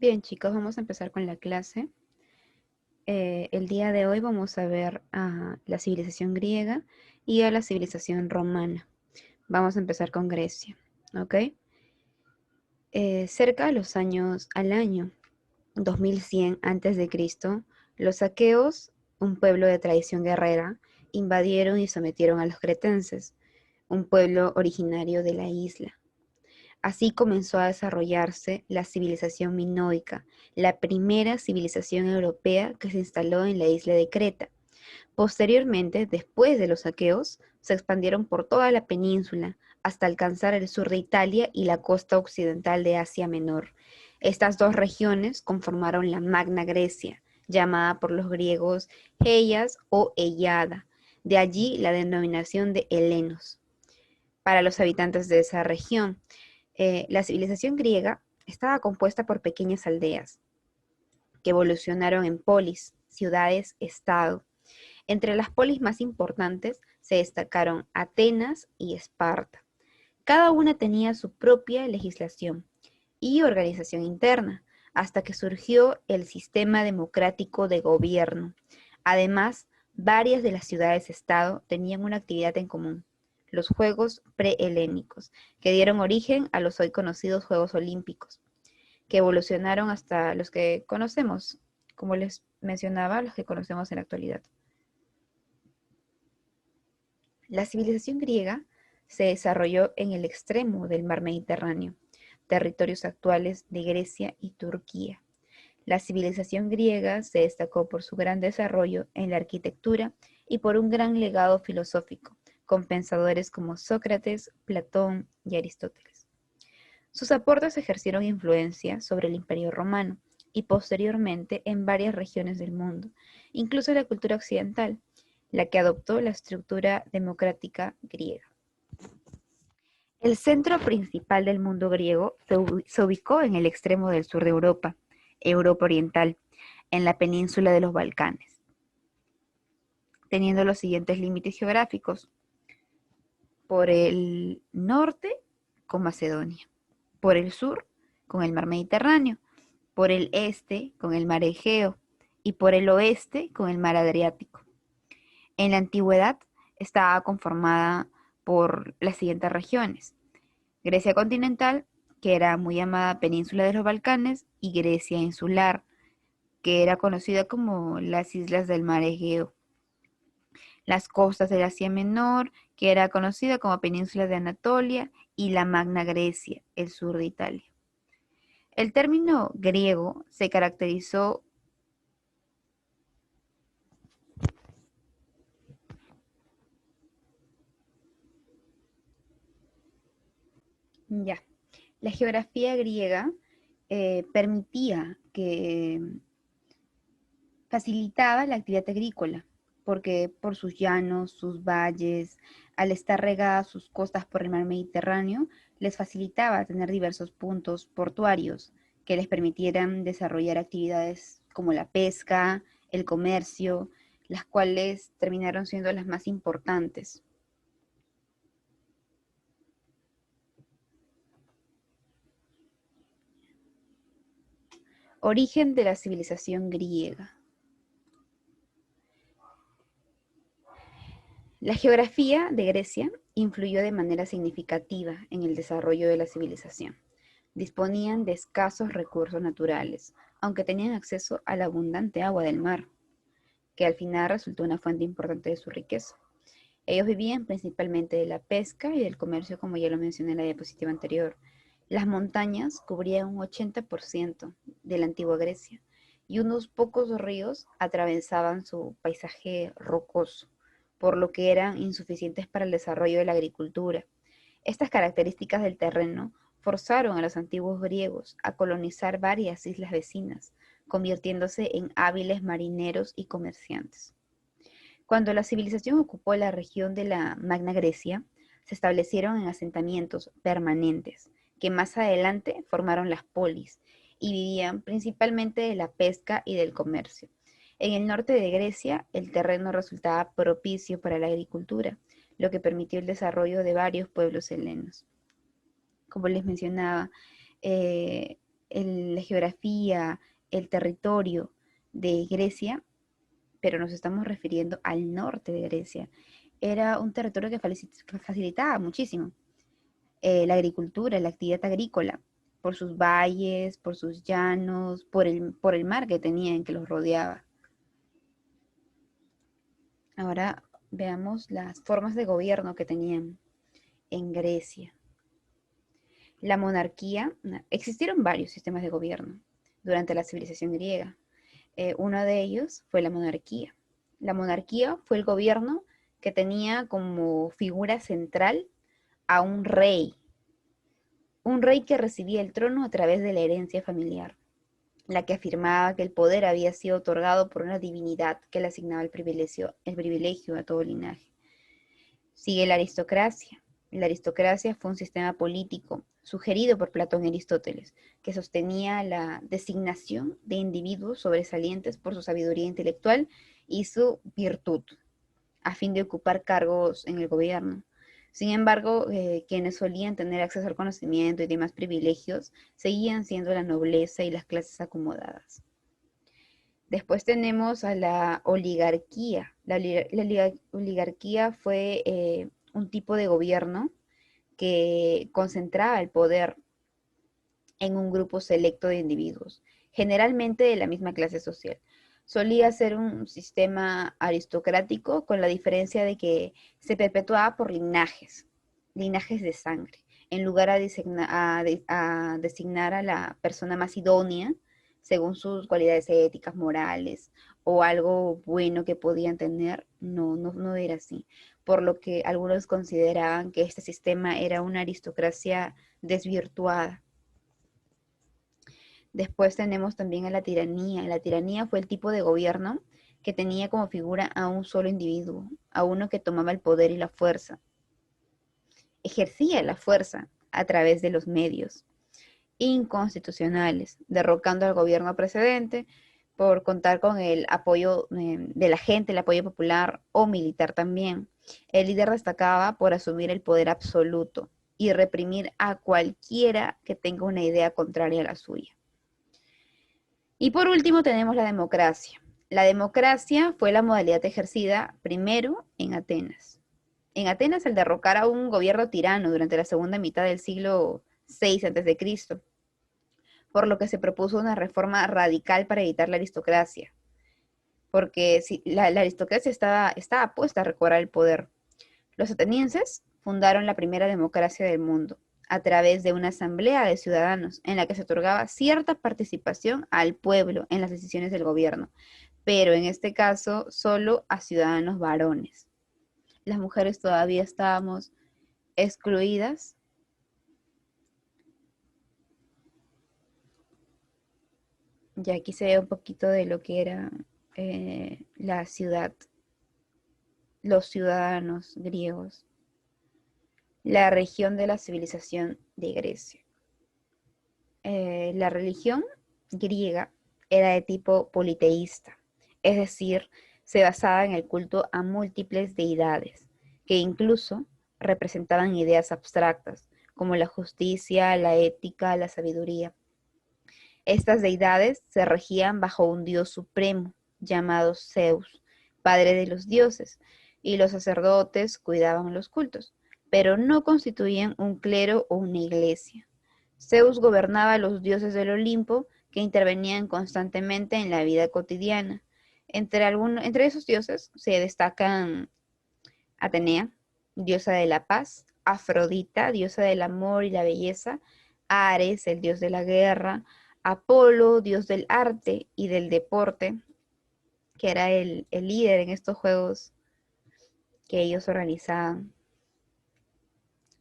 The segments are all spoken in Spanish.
Bien, chicos, vamos a empezar con la clase. El día de hoy vamos a ver a la civilización griega y a la civilización romana. Vamos a empezar con Grecia, ¿ok? Cerca de los años al año 2100 antes de Cristo, los aqueos, un pueblo de tradición guerrera, invadieron y sometieron a los cretenses, un pueblo originario de la isla. Así comenzó a desarrollarse la civilización minoica, la primera civilización europea que se instaló en la isla de Creta. Posteriormente, después de los aqueos, se expandieron por toda la península hasta alcanzar el sur de Italia y la costa occidental de Asia Menor. Estas dos regiones conformaron la Magna Grecia, llamada por los griegos Heias o Heyada, de allí la denominación de helenos para los habitantes de esa región. La civilización griega estaba compuesta por pequeñas aldeas que evolucionaron en polis, ciudades, estado. Entre las polis más importantes se destacaron Atenas y Esparta. Cada una tenía su propia legislación y organización interna, hasta que surgió el sistema democrático de gobierno. Además, varias de las ciudades-estado tenían una actividad en común: los Juegos Prehelénicos, que dieron origen a los hoy conocidos Juegos Olímpicos, que evolucionaron hasta los que conocemos, como les mencionaba, los que conocemos en la actualidad. La civilización griega se desarrolló en el extremo del mar Mediterráneo, territorios actuales de Grecia y Turquía. La civilización griega se destacó por su gran desarrollo en la arquitectura y por un gran legado filosófico, con pensadores como Sócrates, Platón y Aristóteles. Sus aportes ejercieron influencia sobre el Imperio Romano y posteriormente en varias regiones del mundo, incluso la cultura occidental, la que adoptó la estructura democrática griega. El centro principal del mundo griego se ubicó en el extremo del sur de Europa, Europa Oriental, en la península de los Balcanes, teniendo los siguientes límites geográficos: por el norte con Macedonia, por el sur con el mar Mediterráneo, por el este con el mar Egeo y por el oeste con el mar Adriático. En la antigüedad estaba conformada por las siguientes regiones: Grecia continental, que era muy llamada Península de los Balcanes, y Grecia insular, que era conocida como las islas del mar Egeo. Las costas del Asia Menor, que era conocida como Península de Anatolia, y la Magna Grecia, el sur de Italia. El término griego se caracterizó ya. La geografía griega permitía que facilitaba la actividad agrícola, porque por sus llanos, sus valles, al estar regadas sus costas por el mar Mediterráneo, les facilitaba tener diversos puntos portuarios que les permitieran desarrollar actividades como la pesca, el comercio, las cuales terminaron siendo las más importantes. Origen de la civilización griega. La geografía de Grecia influyó de manera significativa en el desarrollo de la civilización. Disponían de escasos recursos naturales, aunque tenían acceso a la abundante agua del mar, que al final resultó una fuente importante de su riqueza. Ellos vivían principalmente de la pesca y del comercio, como ya lo mencioné en la diapositiva anterior. Las montañas cubrían un 80% de la antigua Grecia y unos pocos ríos atravesaban su paisaje rocoso, por lo que eran insuficientes para el desarrollo de la agricultura. Estas características del terreno forzaron a los antiguos griegos a colonizar varias islas vecinas, convirtiéndose en hábiles marineros y comerciantes. Cuando la civilización ocupó la región de la Magna Grecia, se establecieron en asentamientos permanentes, que más adelante formaron las polis y vivían principalmente de la pesca y del comercio. En el norte de Grecia, el terreno resultaba propicio para la agricultura, lo que permitió el desarrollo de varios pueblos helenos. Como les mencionaba, eh, la geografía, el territorio de Grecia, pero nos estamos refiriendo al norte de Grecia. Era un territorio que facilitaba muchísimo la agricultura, la actividad agrícola, por sus valles, por sus llanos, por el mar que tenían que los rodeaba. Ahora veamos las formas de gobierno que tenían en Grecia. La monarquía, existieron varios sistemas de gobierno durante la civilización griega. Uno de ellos fue la monarquía. La monarquía fue el gobierno que tenía como figura central a un rey que recibía el trono a través de la herencia familiar, la que afirmaba que el poder había sido otorgado por una divinidad que le asignaba el privilegio a todo linaje. Sigue la aristocracia. La aristocracia fue un sistema político sugerido por Platón y Aristóteles, que sostenía la designación de individuos sobresalientes por su sabiduría intelectual y su virtud, a fin de ocupar cargos en el gobierno. Sin embargo, quienes solían tener acceso al conocimiento y demás privilegios seguían siendo la nobleza y las clases acomodadas. Después tenemos a la oligarquía. La oligarquía fue un tipo de gobierno que concentraba el poder en un grupo selecto de individuos, generalmente de la misma clase social. Solía ser un sistema aristocrático con la diferencia de que se perpetuaba por linajes de sangre, en lugar a designar a la persona más idónea según sus cualidades éticas, morales o algo bueno que podían tener, no era así. Por lo que algunos consideraban que este sistema era una aristocracia desvirtuada. Después tenemos también a la tiranía. La tiranía fue el tipo de gobierno que tenía como figura a un solo individuo, a uno que tomaba el poder y la fuerza. Ejercía la fuerza a través de los medios inconstitucionales, derrocando al gobierno precedente por contar con el apoyo de la gente, el apoyo popular o militar también. El líder destacaba por asumir el poder absoluto y reprimir a cualquiera que tenga una idea contraria a la suya. Y por último tenemos la democracia. La democracia fue la modalidad ejercida primero en Atenas. En Atenas, al derrocar a un gobierno tirano durante la segunda mitad del siglo VI a.C., por lo que se propuso una reforma radical para evitar la aristocracia, porque si, la aristocracia estaba puesta a recobrar el poder. Los atenienses fundaron la primera democracia del mundo a través de una asamblea de ciudadanos en la que se otorgaba cierta participación al pueblo en las decisiones del gobierno, pero en este caso solo a ciudadanos varones. Las mujeres todavía estábamos excluidas. Ya aquí se ve un poquito de lo que era la ciudad, los ciudadanos griegos, la región de la civilización de Grecia. La religión griega era de tipo politeísta, es decir, se basaba en el culto a múltiples deidades, que incluso representaban ideas abstractas, como la justicia, la ética, la sabiduría. Estas deidades se regían bajo un dios supremo llamado Zeus, padre de los dioses, y los sacerdotes cuidaban los cultos, pero no constituían un clero o una iglesia. Zeus gobernaba a los dioses del Olimpo que intervenían constantemente en la vida cotidiana. Entre esos dioses se destacan Atenea, diosa de la paz; Afrodita, diosa del amor y la belleza; Ares, el dios de la guerra; Apolo, dios del arte y del deporte, que era el líder en estos juegos que ellos organizaban;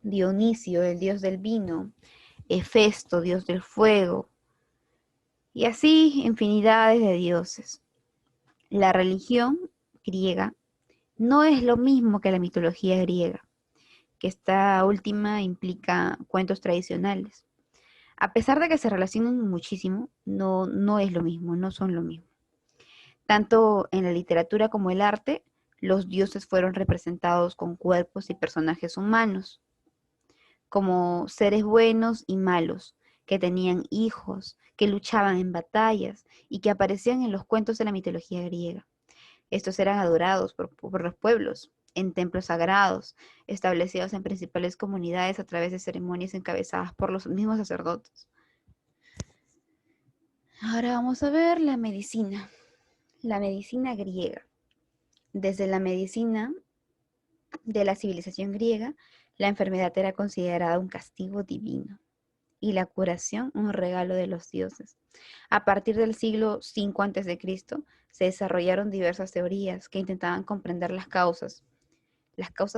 Dionisio, el dios del vino; Hefesto, dios del fuego, y así infinidades de dioses. La religión griega no es lo mismo que la mitología griega, que esta última implica cuentos tradicionales. A pesar de que se relacionan muchísimo, no es lo mismo, no son lo mismo. Tanto en la literatura como el arte, los dioses fueron representados con cuerpos y personajes humanos, como seres buenos y malos, que tenían hijos, que luchaban en batallas y que aparecían en los cuentos de la mitología griega. Estos eran adorados por los pueblos en templos sagrados, establecidos en principales comunidades a través de ceremonias encabezadas por los mismos sacerdotes. Ahora vamos a ver la medicina griega. Desde la medicina de la civilización griega, la enfermedad era considerada un castigo divino y la curación un regalo de los dioses. A partir del siglo V a.C., se desarrollaron diversas teorías que intentaban comprender las causas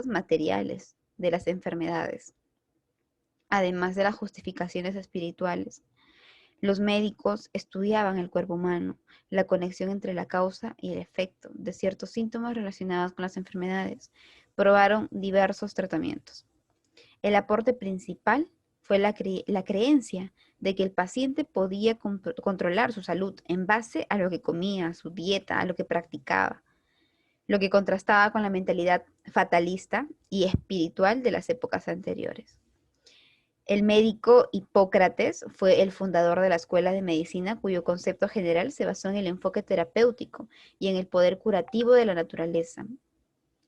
materiales de las enfermedades, además de las justificaciones espirituales. Los médicos estudiaban el cuerpo humano, la conexión entre la causa y el efecto de ciertos síntomas relacionados con las enfermedades. Probaron diversos tratamientos. El aporte principal fue la creencia de que el paciente podía controlar su salud en base a lo que comía, a su dieta, a lo que practicaba, lo que contrastaba con la mentalidad fatalista y espiritual de las épocas anteriores. El médico Hipócrates fue el fundador de la escuela de medicina, cuyo concepto general se basó en el enfoque terapéutico y en el poder curativo de la naturaleza.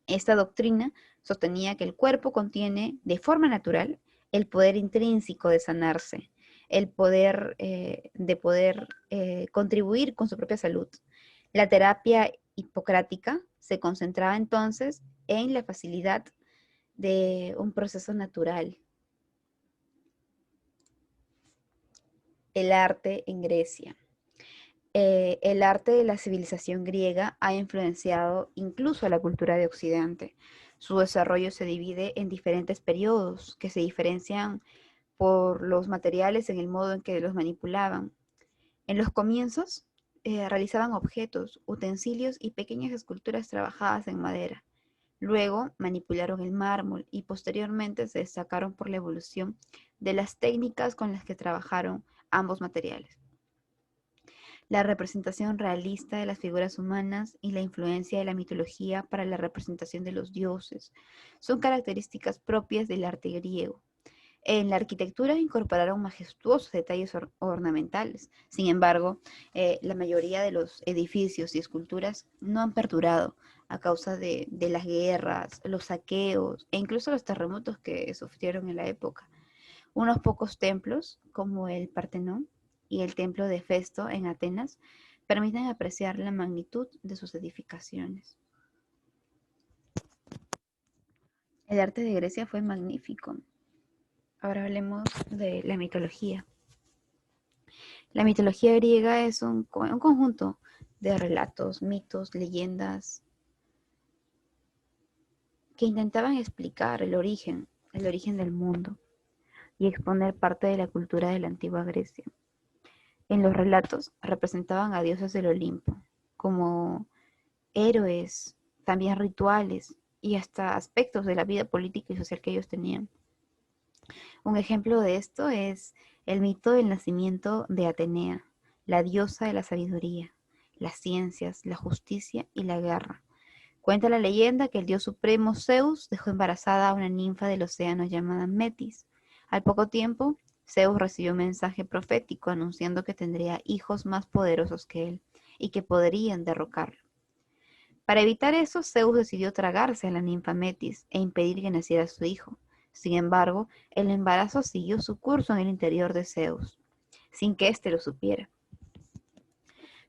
Esta doctrina sostenía que el cuerpo contiene de forma natural el poder intrínseco de sanarse, el poder contribuir con su propia salud. La terapia hipocrática se concentraba entonces en la facilidad de un proceso natural. El arte en Grecia. El arte de la civilización griega ha influenciado incluso a la cultura de Occidente. Su desarrollo se divide en diferentes periodos que se diferencian por los materiales en el modo en que los manipulaban. En los comienzos realizaban objetos, utensilios y pequeñas esculturas trabajadas en madera. Luego manipularon el mármol y posteriormente se destacaron por la evolución de las técnicas con las que trabajaron ambos materiales. La representación realista de las figuras humanas y la influencia de la mitología para la representación de los dioses son características propias del arte griego. En la arquitectura incorporaron majestuosos detalles ornamentales. Sin embargo, la mayoría de los edificios y esculturas no han perdurado a causa de las guerras, los saqueos e incluso los terremotos que sufrieron en la época. Unos pocos templos, como el Partenón y el templo de Festo en Atenas, permiten apreciar la magnitud de sus edificaciones. El arte de Grecia fue magnífico. Ahora hablemos de la mitología. La mitología griega es un conjunto de relatos, mitos, leyendas que intentaban explicar el origen del mundo y exponer parte de la cultura de la antigua Grecia. En los relatos representaban a dioses del Olimpo como héroes, también rituales y hasta aspectos de la vida política y social que ellos tenían. Un ejemplo de esto es el mito del nacimiento de Atenea, la diosa de la sabiduría, las ciencias, la justicia y la guerra. Cuenta la leyenda que el dios supremo Zeus dejó embarazada a una ninfa del océano llamada Metis. Al poco tiempo, Zeus recibió un mensaje profético anunciando que tendría hijos más poderosos que él y que podrían derrocarlo. Para evitar eso, Zeus decidió tragarse a la ninfa Metis e impedir que naciera su hijo. Sin embargo, el embarazo siguió su curso en el interior de Zeus, sin que éste lo supiera.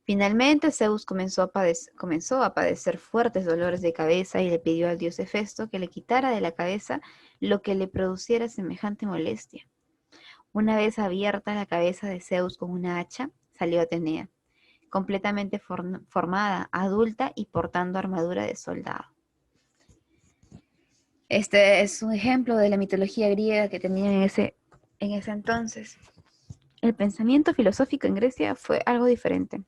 Finalmente, Zeus comenzó a padecer fuertes dolores de cabeza y le pidió al dios Hefesto que le quitara de la cabeza lo que le produciera semejante molestia. Una vez abierta la cabeza de Zeus con una hacha, salió Atenea, completamente formada, adulta y portando armadura de soldado. Este es un ejemplo de la mitología griega que tenían en ese entonces. El pensamiento filosófico en Grecia fue algo diferente.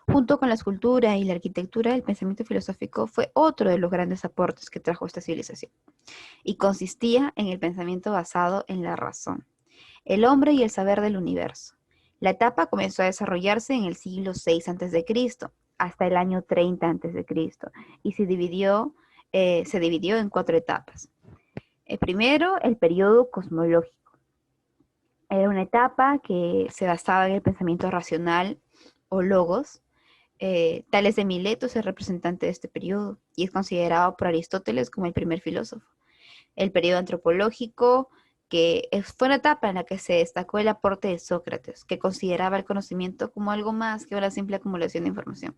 Junto con la escultura y la arquitectura, el pensamiento filosófico fue otro de los grandes aportes que trajo esta civilización, y consistía en el pensamiento basado en la razón, el hombre y el saber del universo. La etapa comenzó a desarrollarse en el siglo VI a.C., hasta el año 30 a.C., y se dividió en 4 etapas. Primero, el periodo cosmológico. Era una etapa que se basaba en el pensamiento racional o logos. Tales de Mileto es el representante de este periodo y es considerado por Aristóteles como el primer filósofo. El periodo antropológico, fue una etapa en la que se destacó el aporte de Sócrates, que consideraba el conocimiento como algo más que una simple acumulación de información.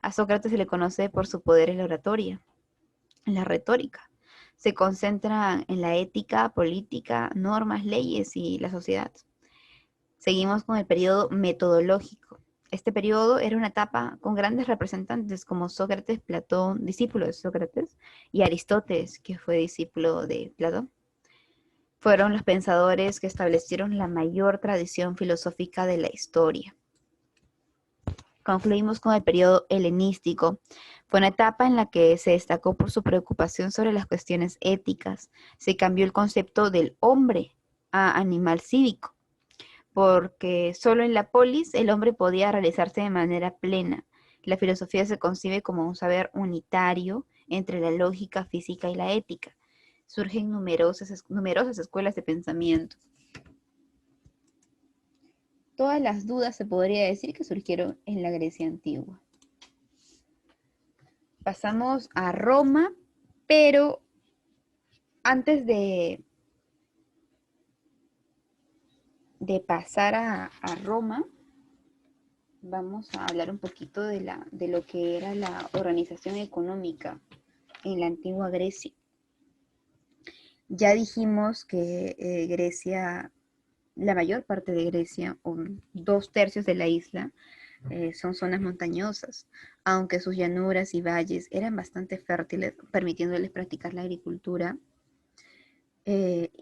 A Sócrates se le conoce por su poder en la oratoria, en la retórica. Se concentra en la ética, política, normas, leyes y la sociedad. Seguimos con el periodo metodológico. Este periodo era una etapa con grandes representantes como Sócrates, Platón, discípulo de Sócrates, y Aristóteles, que fue discípulo de Platón. Fueron los pensadores que establecieron la mayor tradición filosófica de la historia. Concluimos con el periodo helenístico. Fue una etapa en la que se destacó por su preocupación sobre las cuestiones éticas. Se cambió el concepto del hombre a animal cívico, porque solo en la polis el hombre podía realizarse de manera plena. La filosofía se concibe como un saber unitario entre la lógica física y la ética. Surgen numerosas escuelas de pensamiento. Todas las dudas se podría decir que surgieron en la Grecia antigua. Pasamos a Roma, pero antes de pasar a Roma, vamos a hablar un poquito de lo que era la organización económica en la antigua Grecia. Ya dijimos que Grecia, la mayor parte de Grecia, o 2/3 de la isla, son zonas montañosas, aunque sus llanuras y valles eran bastante fértiles, permitiéndoles practicar la agricultura,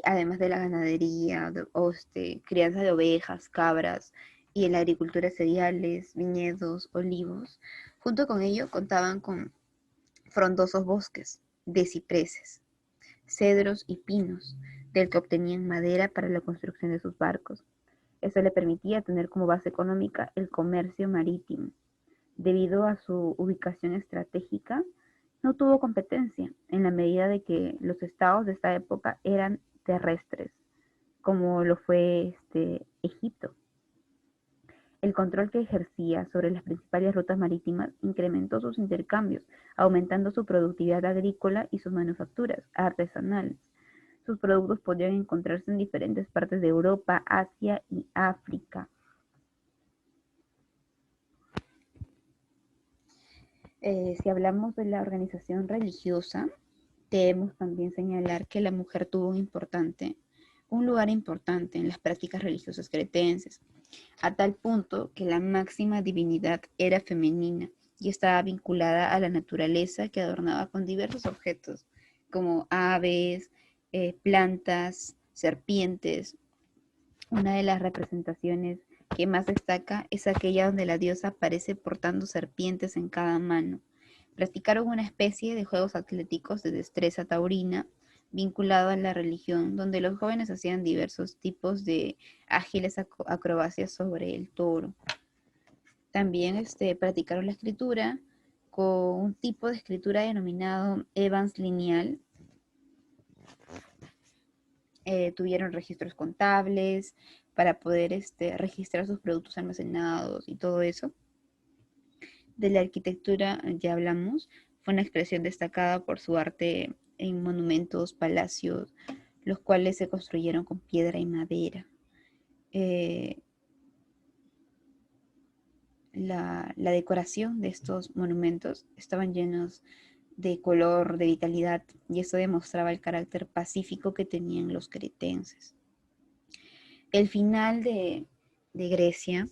además de la ganadería, crianza de ovejas, cabras, y en la agricultura cereales, viñedos, olivos. Junto con ello contaban con frondosos bosques de cipreses, cedros y pinos, del que obtenían madera para la construcción de sus barcos. Eso le permitía tener como base económica el comercio marítimo. Debido a su ubicación estratégica, no tuvo competencia en la medida de que los estados de esta época eran terrestres, como lo fue Egipto. El control que ejercía sobre las principales rutas marítimas incrementó sus intercambios, aumentando su productividad agrícola y sus manufacturas artesanales. Sus productos podían encontrarse en diferentes partes de Europa, Asia y África. Si hablamos de la organización religiosa, debemos también señalar que la mujer tuvo un lugar importante en las prácticas religiosas cretenses, a tal punto que la máxima divinidad era femenina y estaba vinculada a la naturaleza, que adornaba con diversos objetos, como aves, plantas, serpientes. Una de las representaciones que más destaca es aquella donde la diosa aparece portando serpientes en cada mano. Practicaron una especie de juegos atléticos de destreza taurina vinculado a la religión, donde los jóvenes hacían diversos tipos de ágiles acrobacias sobre el toro. También practicaron la escritura con un tipo de escritura denominado Evans lineal. Tuvieron registros contables para poder registrar sus productos almacenados y todo eso. De la arquitectura ya hablamos, fue una expresión destacada por su arte en monumentos, palacios, los cuales se construyeron con piedra y madera. La decoración de estos monumentos estaban llenos de color, de vitalidad, y eso demostraba el carácter pacífico que tenían los cretenses. El final de Grecia,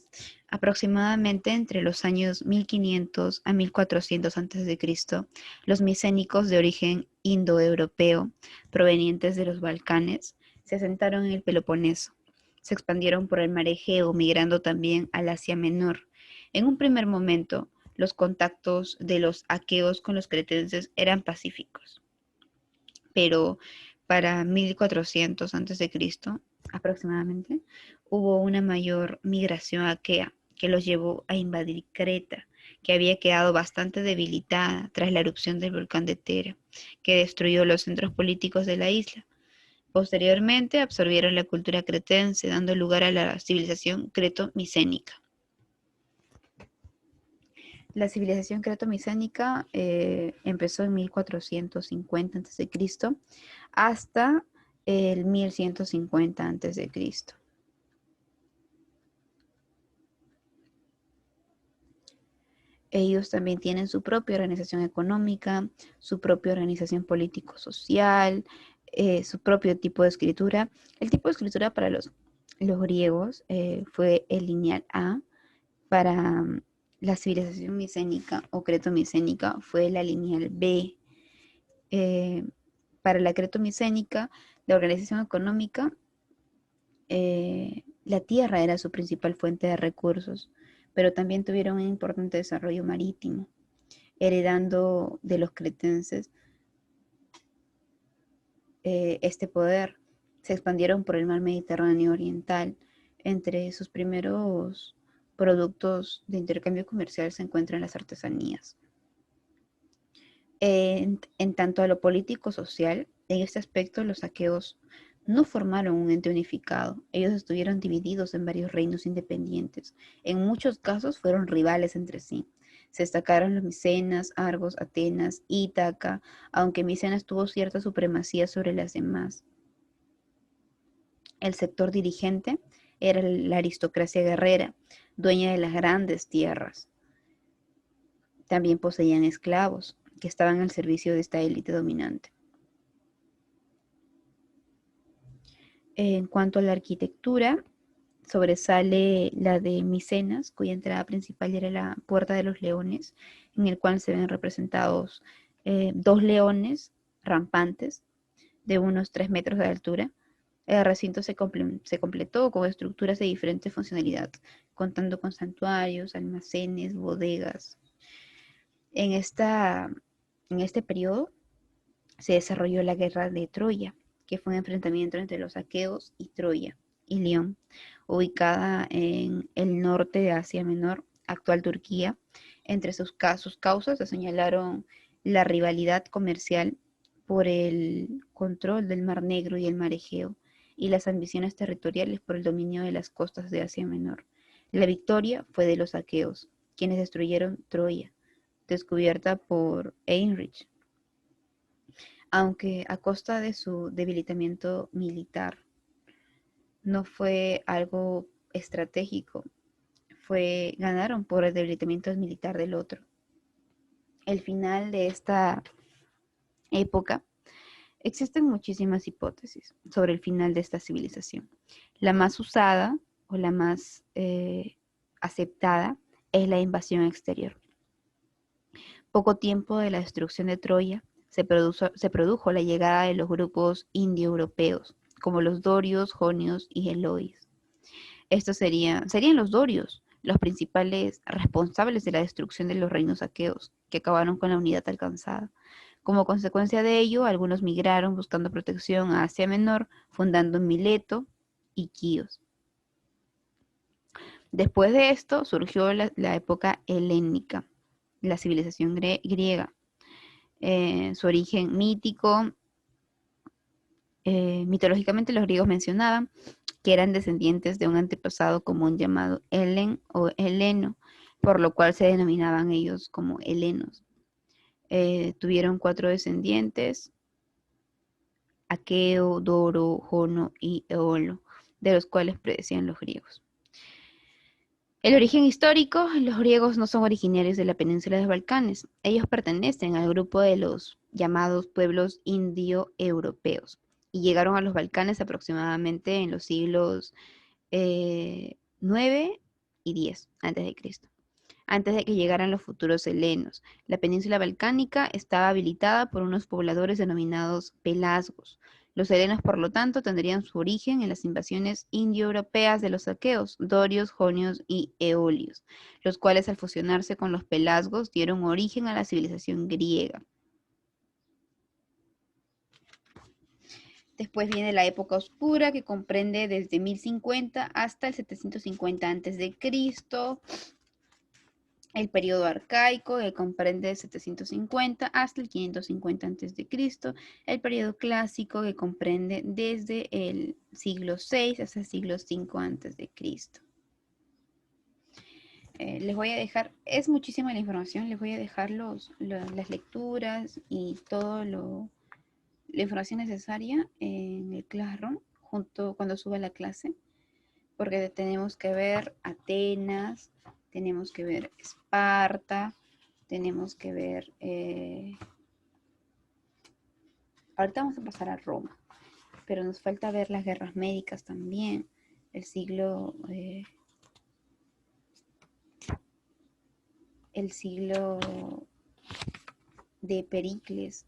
aproximadamente entre los años 1500 a 1400 a.C., los micénicos de origen indoeuropeo, provenientes de los Balcanes, se asentaron en el Peloponeso. Se expandieron por el mar Egeo, migrando también al Asia Menor. En un primer momento, los contactos de los aqueos con los cretenses eran pacíficos, pero para 1400 a.C., aproximadamente, hubo una mayor migración aquea que los llevó a invadir Creta, que había quedado bastante debilitada tras la erupción del volcán de Tera, que destruyó los centros políticos de la isla. Posteriormente absorbieron la cultura cretense, dando lugar a la civilización creto-micénica. La civilización creto-micénica empezó en 1450 a.C. hasta el 1150 a.C. Ellos también tienen su propia organización económica, su propia organización político-social, su propio tipo de escritura. El tipo de escritura para los griegos fue el lineal A. Para la civilización micénica o creto-micénica fue la lineal B. Para la creto-micénica, la organización económica, la tierra era su principal fuente de recursos, pero también tuvieron un importante desarrollo marítimo, heredando de los cretenses este poder. Se expandieron por el mar Mediterráneo oriental. Entre sus primeros productos de intercambio comercial se encuentran las artesanías. En tanto a lo político-social, en este aspecto los aqueos no formaron un ente unificado. Ellos estuvieron divididos en varios reinos independientes. En muchos casos fueron rivales entre sí. Se destacaron los Micenas, Argos, Atenas, Ítaca, aunque Micenas tuvo cierta supremacía sobre las demás. El sector dirigente era la aristocracia guerrera, dueña de las grandes tierras. También poseían esclavos que estaban al servicio de esta élite dominante. En cuanto a la arquitectura, sobresale la de Micenas, cuya entrada principal era la Puerta de los Leones, en el cual se ven representados dos leones rampantes de unos 3 metros de altura. El recinto se completó con estructuras de diferente funcionalidad, contando con santuarios, almacenes, bodegas. En este periodo se desarrolló la guerra de Troya, que fue un enfrentamiento entre los aqueos y Troya, Ilión, ubicada en el norte de Asia Menor, actual Turquía. Entre sus causas se señalaron la rivalidad comercial por el control del Mar Negro y el Mar Egeo, y las ambiciones territoriales por el dominio de las costas de Asia Menor. La victoria fue de los aqueos, quienes destruyeron Troya, descubierta por Heinrich, aunque a costa de su debilitamiento militar. No fue algo estratégico, ganaron por el debilitamiento militar del otro. El final de esta época, existen muchísimas hipótesis sobre el final de esta civilización. La más usada o la más aceptada es la invasión exterior. Poco tiempo de la destrucción de Troya se produjo la llegada de los grupos indoeuropeos, como los dorios, jonios y eloís. Estos serían los dorios los principales responsables de la destrucción de los reinos aqueos, que acabaron con la unidad alcanzada. Como consecuencia de ello, algunos migraron buscando protección a Asia Menor, fundando Mileto y Quíos. Después de esto surgió la época helénica, la civilización griega. Su origen mítico, mitológicamente los griegos mencionaban que eran descendientes de un antepasado común llamado Helen o Heleno, por lo cual se denominaban ellos como helenos. Tuvieron 4 descendientes: Aqueo, Doro, Jono y Eolo, de los cuales predecían los griegos. El origen histórico: los griegos no son originarios de la península de los Balcanes. Ellos pertenecen al grupo de los llamados pueblos indoeuropeos y llegaron a los Balcanes aproximadamente en los siglos 9 y 10 a.C., antes de que llegaran los futuros helenos. La península balcánica estaba habilitada por unos pobladores denominados pelasgos. Los helenos, por lo tanto, tendrían su origen en las invasiones indoeuropeas de los aqueos, dorios, jonios y eolios, los cuales al fusionarse con los pelasgos dieron origen a la civilización griega. Después viene la época oscura, que comprende desde 1050 hasta el 750 a.C. El periodo arcaico, que comprende de 750 hasta el 550 a.C. El periodo clásico, que comprende desde el siglo VI hasta el siglo V a.C. Les voy a dejar, es muchísima la información, les voy a dejar las lecturas y todo la información necesaria en el Classroom junto cuando suba la clase, porque tenemos que ver Atenas, tenemos que ver Esparta, tenemos que ver, ahorita vamos a pasar a Roma, pero nos falta ver las guerras médicas también, el siglo de Pericles,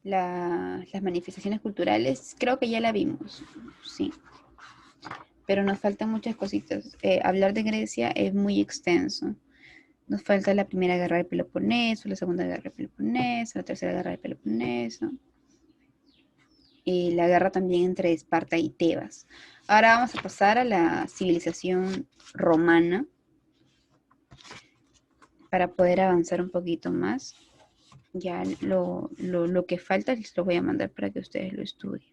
las manifestaciones culturales, creo que ya la vimos, sí, pero nos faltan muchas cositas. Hablar de Grecia es muy extenso. Nos falta la primera guerra del Peloponeso, la segunda guerra del Peloponeso, la tercera guerra del Peloponeso, y la guerra también entre Esparta y Tebas. Ahora vamos a pasar a la civilización romana para poder avanzar un poquito más. Ya lo que falta les lo voy a mandar para que ustedes lo estudien.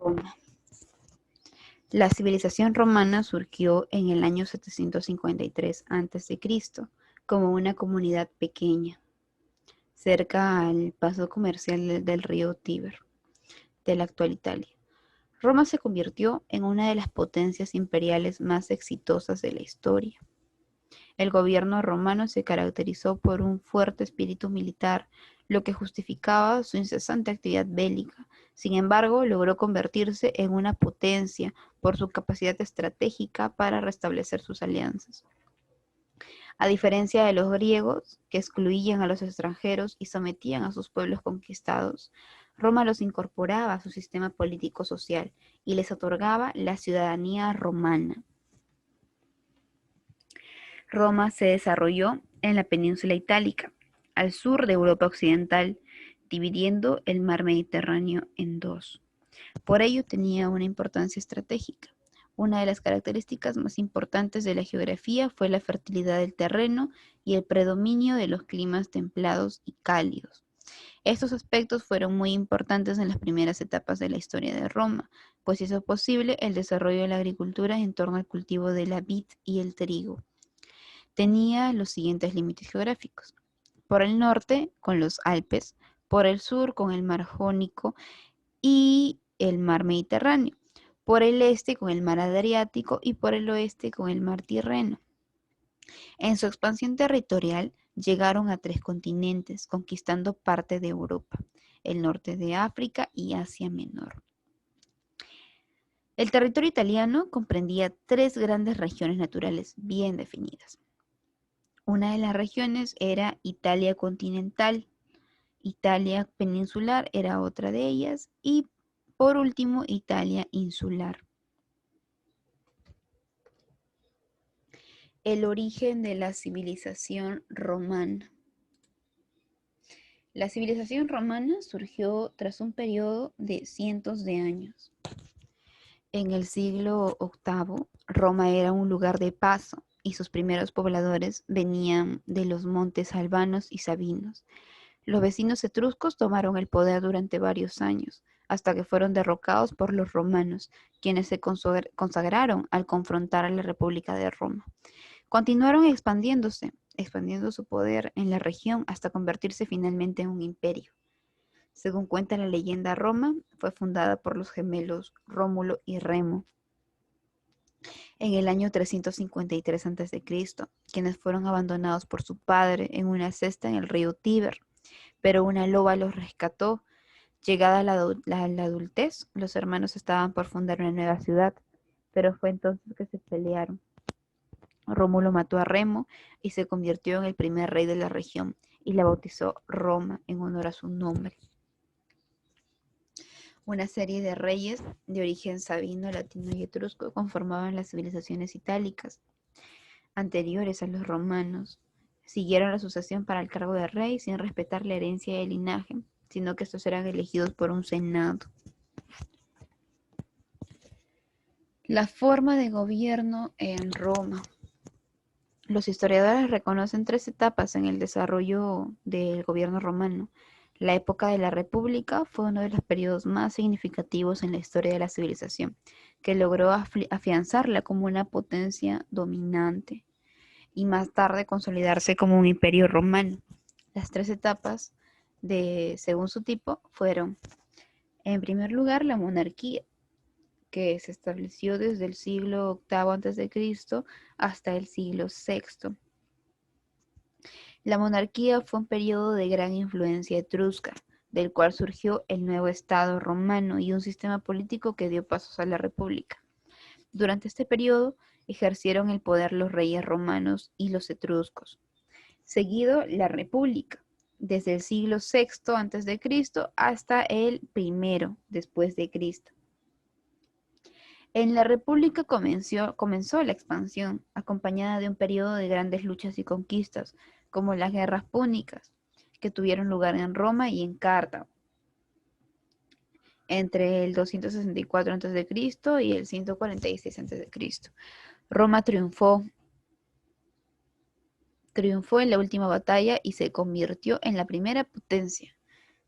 Roma. La civilización romana surgió en el año 753 a.C. como una comunidad pequeña, cerca al paso comercial del río Tíber, de la actual Italia. Roma se convirtió en una de las potencias imperiales más exitosas de la historia. El gobierno romano se caracterizó por un fuerte espíritu militar, lo que justificaba su incesante actividad bélica. Sin embargo, logró convertirse en una potencia por su capacidad estratégica para restablecer sus alianzas. A diferencia de los griegos, que excluían a los extranjeros y sometían a sus pueblos conquistados, Roma los incorporaba a su sistema político-social y les otorgaba la ciudadanía romana. Roma se desarrolló en la península itálica, al sur de Europa occidental, dividiendo el mar Mediterráneo en dos. Por ello tenía una importancia estratégica. Una de las características más importantes de la geografía fue la fertilidad del terreno y el predominio de los climas templados y cálidos. Estos aspectos fueron muy importantes en las primeras etapas de la historia de Roma, pues hizo posible el desarrollo de la agricultura en torno al cultivo de la vid y el trigo. Tenía los siguientes límites geográficos: por el norte con los Alpes, por el sur con el mar Jónico y el mar Mediterráneo, por el este con el mar Adriático y por el oeste con el mar Tirreno. En su expansión territorial llegaron a 3 continentes, conquistando parte de Europa, el norte de África y Asia Menor. El territorio italiano comprendía 3 grandes regiones naturales bien definidas. Una de las regiones era Italia continental, Italia peninsular era otra de ellas y por último Italia insular. El origen de la civilización romana. La civilización romana surgió tras un periodo de cientos de años. En el siglo VIII, Roma era un lugar de paso y sus primeros pobladores venían de los montes albanos y sabinos. Los vecinos etruscos tomaron el poder durante varios años, hasta que fueron derrocados por los romanos, quienes se consagraron al confrontar a la República de Roma. Continuaron expandiendo su poder en la región hasta convertirse finalmente en un imperio. Según cuenta la leyenda, Roma fue fundada por los gemelos Rómulo y Remo en el año 353 a.C., quienes fueron abandonados por su padre en una cesta en el río Tíber, pero una loba los rescató. Llegada la adultez, los hermanos estaban por fundar una nueva ciudad, pero fue entonces que se pelearon. Rómulo mató a Remo y se convirtió en el primer rey de la región y la bautizó Roma en honor a su nombre. Una serie de reyes de origen sabino, latino y etrusco conformaban las civilizaciones itálicas anteriores a los romanos. Siguieron la sucesión para el cargo de rey sin respetar la herencia del linaje, sino que estos eran elegidos por un senado. La forma de gobierno en Roma. Los historiadores reconocen tres etapas en el desarrollo del gobierno romano. La época de la República fue uno de los periodos más significativos en la historia de la civilización, que logró afianzarla como una potencia dominante y más tarde consolidarse como un imperio romano. Las tres etapas, según su tipo, fueron, en primer lugar, la monarquía, que se estableció desde el siglo VIII a.C. hasta el siglo VI. La monarquía fue un periodo de gran influencia etrusca, del cual surgió el nuevo Estado romano y un sistema político que dio pasos a la República. Durante este periodo ejercieron el poder los reyes romanos y los etruscos. Seguido, la República, desde el siglo VI a.C. hasta el I después de Cristo. En la República comenzó la expansión, acompañada de un periodo de grandes luchas y conquistas, como las guerras púnicas, que tuvieron lugar en Roma y en Cartago, entre el 264 a.C. y el 146 a.C. Roma triunfó en la última batalla y se convirtió en la primera potencia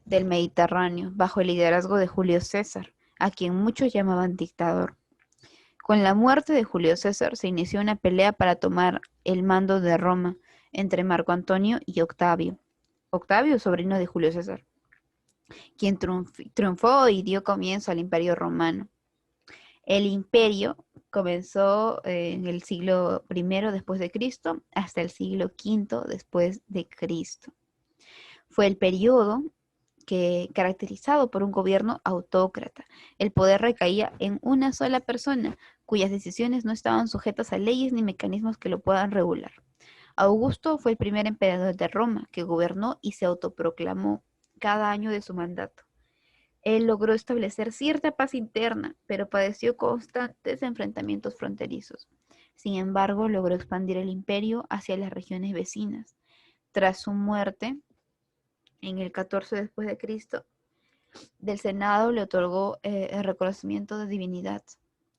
del Mediterráneo, bajo el liderazgo de Julio César, a quien muchos llamaban dictador. Con la muerte de Julio César se inició una pelea para tomar el mando de Roma entre Marco Antonio y Octavio. Octavio, sobrino de Julio César, quien triunfó y dio comienzo al Imperio Romano. El imperio comenzó en el siglo I después de Cristo hasta el siglo V después de Cristo. Fue el periodo caracterizado por un gobierno autócrata. El poder recaía en una sola persona, cuyas decisiones no estaban sujetas a leyes ni mecanismos que lo puedan regular. Augusto fue el primer emperador de Roma que gobernó y se autoproclamó cada año de su mandato. Él logró establecer cierta paz interna, pero padeció constantes enfrentamientos fronterizos. Sin embargo, logró expandir el imperio hacia las regiones vecinas. Tras su muerte, en el 14 después de Cristo, del Senado le otorgó el reconocimiento de divinidad,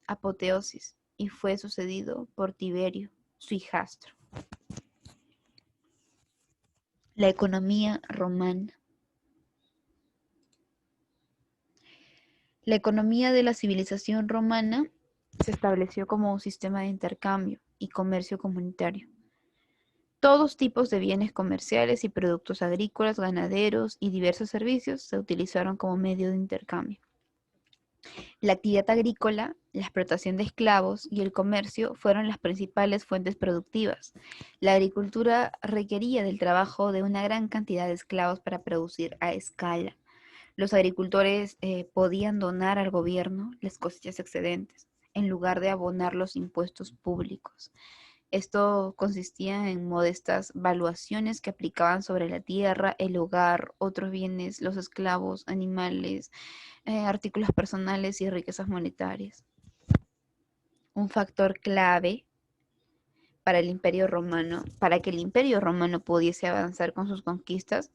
apoteosis, y fue sucedido por Tiberio, su hijastro. La economía romana. La economía de la civilización romana se estableció como un sistema de intercambio y comercio comunitario. Todos tipos de bienes comerciales y productos agrícolas, ganaderos y diversos servicios se utilizaron como medio de intercambio. La actividad agrícola, la explotación de esclavos y el comercio fueron las principales fuentes productivas. La agricultura requería del trabajo de una gran cantidad de esclavos para producir a escala. Los agricultores podían donar al gobierno las cosechas excedentes en lugar de abonar los impuestos públicos. Esto consistía en modestas valuaciones que aplicaban sobre la tierra, el hogar, otros bienes, los esclavos, animales, artículos personales y riquezas monetarias. Un factor clave para que el Imperio Romano pudiese avanzar con sus conquistas,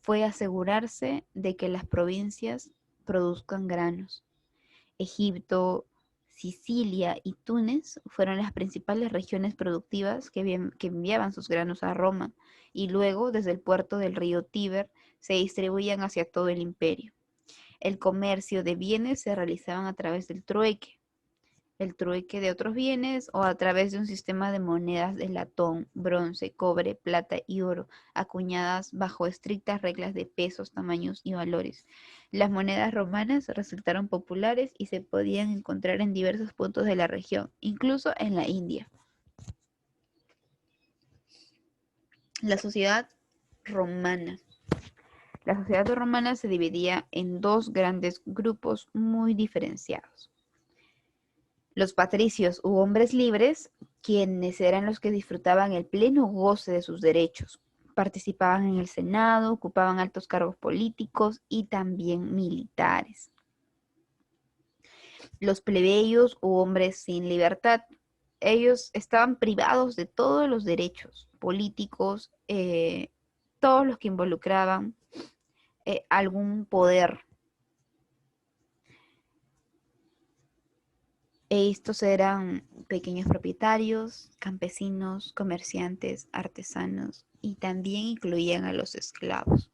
fue asegurarse de que las provincias produzcan granos. Egipto, Sicilia y Túnez fueron las principales regiones productivas que enviaban sus granos a Roma y luego desde el puerto del río Tíber se distribuían hacia todo el imperio. El comercio de bienes se realizaba a través del trueque, el trueque de otros bienes o a través de un sistema de monedas de latón, bronce, cobre, plata y oro, acuñadas bajo estrictas reglas de pesos, tamaños y valores. Las monedas romanas resultaron populares y se podían encontrar en diversos puntos de la región, incluso en la India. La sociedad romana. La sociedad romana se dividía en dos grandes grupos muy diferenciados. Los patricios u hombres libres, quienes eran los que disfrutaban el pleno goce de sus derechos, participaban en el Senado, ocupaban altos cargos políticos y también militares. Los plebeyos u hombres sin libertad, ellos estaban privados de todos los derechos políticos, todos los que involucraban algún poder. Estos eran pequeños propietarios, campesinos, comerciantes, artesanos y también incluían a los esclavos.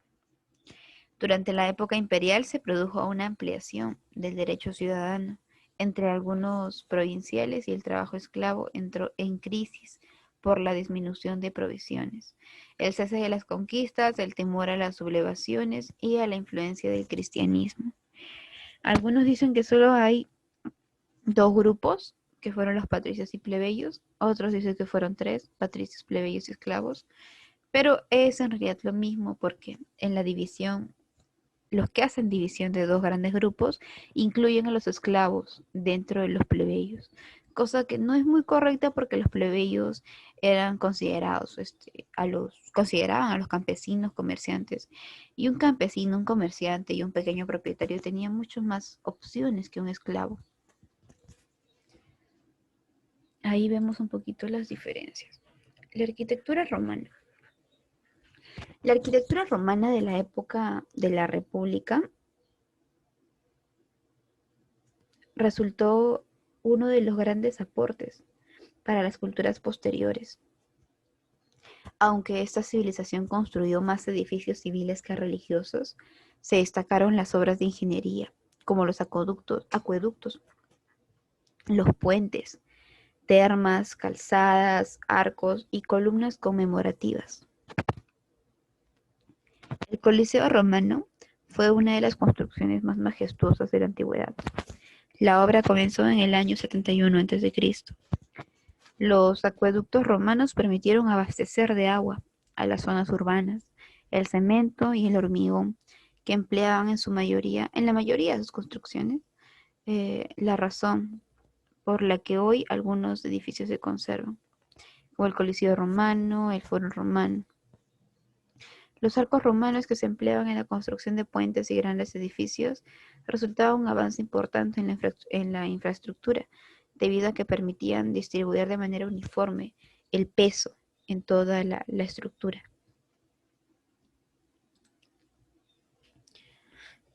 Durante la época imperial se produjo una ampliación del derecho ciudadano entre algunos provinciales y el trabajo esclavo entró en crisis por la disminución de provisiones, el cese de las conquistas, el temor a las sublevaciones y a la influencia del cristianismo. Algunos dicen que solo hay dos grupos, que fueron los patricios y plebeyos, otros dicen que fueron tres, patricios, plebeyos y esclavos, pero es en realidad lo mismo porque en la división los que hacen división de dos grandes grupos incluyen a los esclavos dentro de los plebeyos, cosa que no es muy correcta porque los plebeyos eran considerados, consideraban a los campesinos comerciantes, y un campesino, un comerciante y un pequeño propietario tenían muchas más opciones que un esclavo. Ahí vemos un poquito las diferencias. La arquitectura romana. La arquitectura romana de la época de la República resultó uno de los grandes aportes para las culturas posteriores. Aunque esta civilización construyó más edificios civiles que religiosos, se destacaron las obras de ingeniería, como los acueductos, los puentes, termas, calzadas, arcos y columnas conmemorativas. El Coliseo romano fue una de las construcciones más majestuosas de la antigüedad. La obra comenzó en el año 71 a.C. Los acueductos romanos permitieron abastecer de agua a las zonas urbanas, el cemento y el hormigón, que empleaban en la mayoría de sus construcciones, la razón por la que hoy algunos edificios se conservan, como el Coliseo romano, el Foro romano. Los arcos romanos que se empleaban en la construcción de puentes y grandes edificios resultaban un avance importante en la infraestructura, debido a que permitían distribuir de manera uniforme el peso en toda la estructura.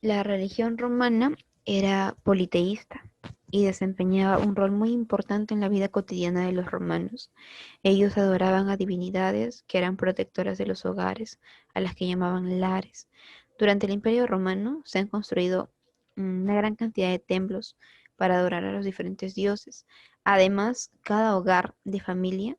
La religión romana era politeísta y desempeñaba un rol muy importante en la vida cotidiana de los romanos. Ellos adoraban a divinidades que eran protectoras de los hogares, a las que llamaban lares. Durante el Imperio Romano se han construido una gran cantidad de templos para adorar a los diferentes dioses. Además, cada hogar de familia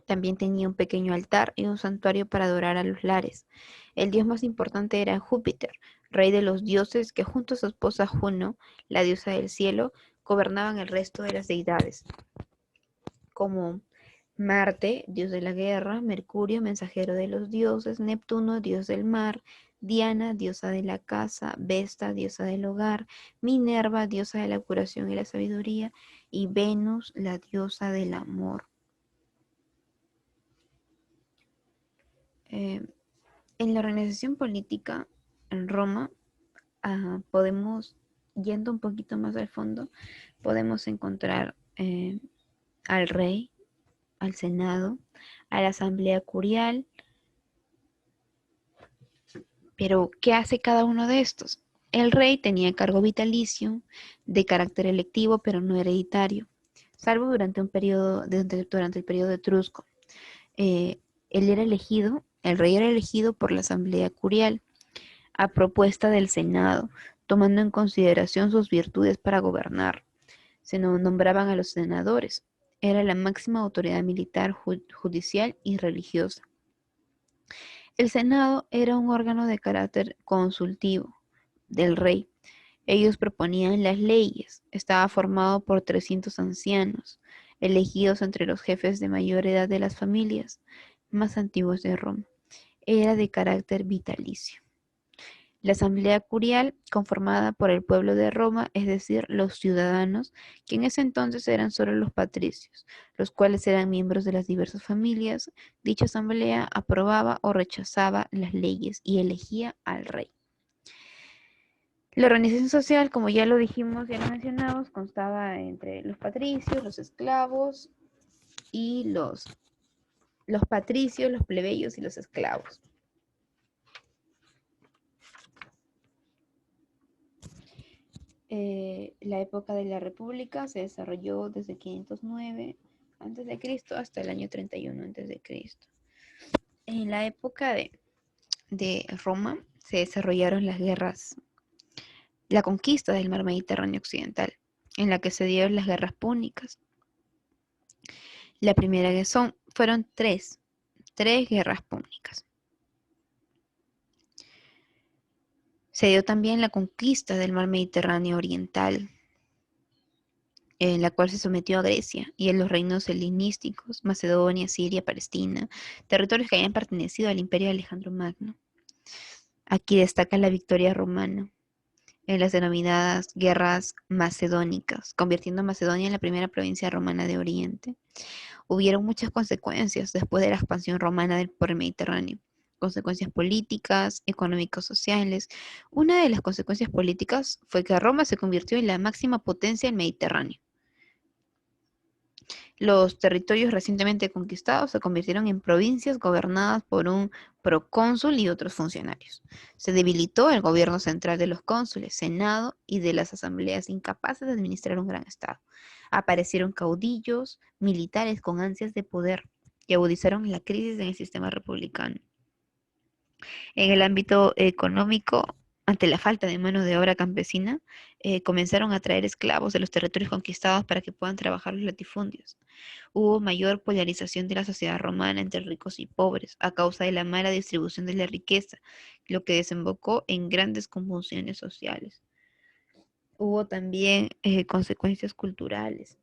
también tenía un pequeño altar y un santuario para adorar a los lares. El dios más importante era Júpiter, rey de los dioses que junto a su esposa Juno, la diosa del cielo, gobernaban el resto de las deidades, como Marte, dios de la guerra, Mercurio, mensajero de los dioses, Neptuno, dios del mar, Diana, diosa de la casa, Vesta, diosa del hogar, Minerva, diosa de la curación y la sabiduría, y Venus, la diosa del amor. Eh, En la organización política en Roma, podemos, yendo un poquito más al fondo, podemos encontrar al rey, al senado, a la asamblea curial, pero ¿qué hace cada uno de estos? El rey tenía cargo vitalicio, de carácter electivo, pero no hereditario, salvo durante durante el periodo etrusco. El rey era elegido por la asamblea curial, a propuesta del Senado, tomando en consideración sus virtudes para gobernar. Se nombraban a los senadores. Era la máxima autoridad militar, judicial y religiosa. El Senado era un órgano de carácter consultivo del rey. Ellos proponían las leyes. Estaba formado por 300 ancianos, elegidos entre los jefes de mayor edad de las familias más antiguos de Roma. Era de carácter vitalicio. La asamblea curial, conformada por el pueblo de Roma, es decir, los ciudadanos, que en ese entonces eran solo los patricios, los cuales eran miembros de las diversas familias. Dicha asamblea aprobaba o rechazaba las leyes y elegía al rey. La organización social, como ya lo dijimos, ya lo mencionamos, constaba entre los patricios, los esclavos y los patricios, los plebeyos y los esclavos. La época de la República se desarrolló desde 509 a.C. hasta el año 31 a.C. En la época de Roma se desarrollaron las guerras, la conquista del mar Mediterráneo occidental, en la que se dieron las guerras púnicas. La primera fueron tres guerras púnicas. Se dio también la conquista del mar Mediterráneo oriental, en la cual se sometió a Grecia y a los reinos helenísticos, Macedonia, Siria, Palestina, territorios que habían pertenecido al imperio de Alejandro Magno. Aquí destaca la victoria romana en las denominadas guerras macedónicas, convirtiendo a Macedonia en la primera provincia romana de Oriente. Hubieron muchas consecuencias después de la expansión romana por el Mediterráneo. Consecuencias políticas, económicos, sociales. Una de las consecuencias políticas fue que Roma se convirtió en la máxima potencia del Mediterráneo. Los territorios recientemente conquistados se convirtieron en provincias gobernadas por un procónsul y otros funcionarios. Se debilitó el gobierno central de los cónsules, senado y de las asambleas incapaces de administrar un gran estado. Aparecieron caudillos militares con ansias de poder que agudizaron la crisis en el sistema republicano. En el ámbito económico, ante la falta de mano de obra campesina, comenzaron a traer esclavos de los territorios conquistados para que puedan trabajar los latifundios. Hubo mayor polarización de la sociedad romana entre ricos y pobres a causa de la mala distribución de la riqueza, lo que desembocó en grandes convulsiones sociales. Hubo también consecuencias culturales.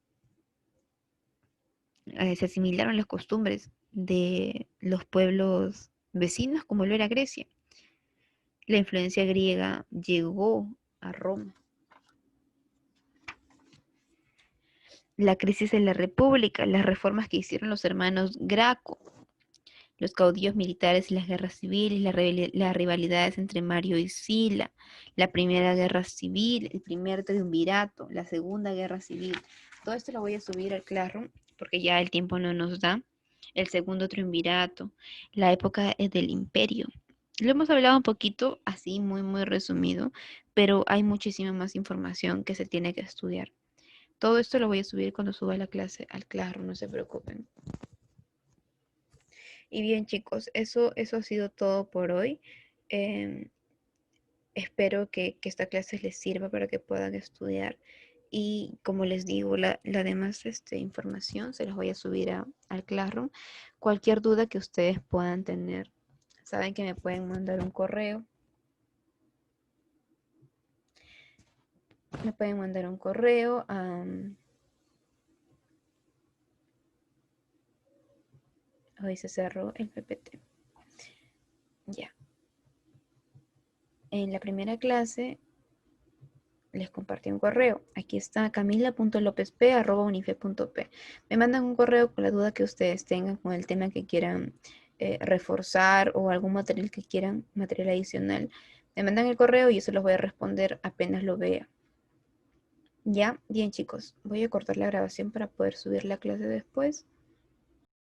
Se asimilaron las costumbres de los pueblos vecinos, como lo era Grecia. La influencia griega llegó a Roma. La crisis de la República, las reformas que hicieron los hermanos Graco, los caudillos militares y las guerras civiles, las rivalidades entre Mario y Sila, la primera guerra civil, el primer triunvirato, la segunda guerra civil. Todo esto lo voy a subir al Classroom porque ya el tiempo no nos da. El segundo triunvirato, la época del imperio. Lo hemos hablado un poquito así, muy, muy resumido, pero hay muchísima más información que se tiene que estudiar. Todo esto lo voy a subir cuando suba la clase al Classroom, no se preocupen. Y bien, chicos, eso ha sido todo por hoy. Espero que esta clase les sirva para que puedan estudiar. Y como les digo, la demás información se las voy a subir al Classroom. Cualquier duda que ustedes puedan tener, saben que me pueden mandar un correo. Me pueden mandar un correo a... Hoy se cerró el PPT. Ya. En la primera clase les compartí un correo. Aquí está camila.lopezp@unife.p. Me mandan un correo con la duda que ustedes tengan, con el tema que quieran reforzar o algún material que quieran, material adicional. Me mandan el correo y yo se los voy a responder apenas lo vea. Ya, bien chicos, voy a cortar la grabación para poder subir la clase después.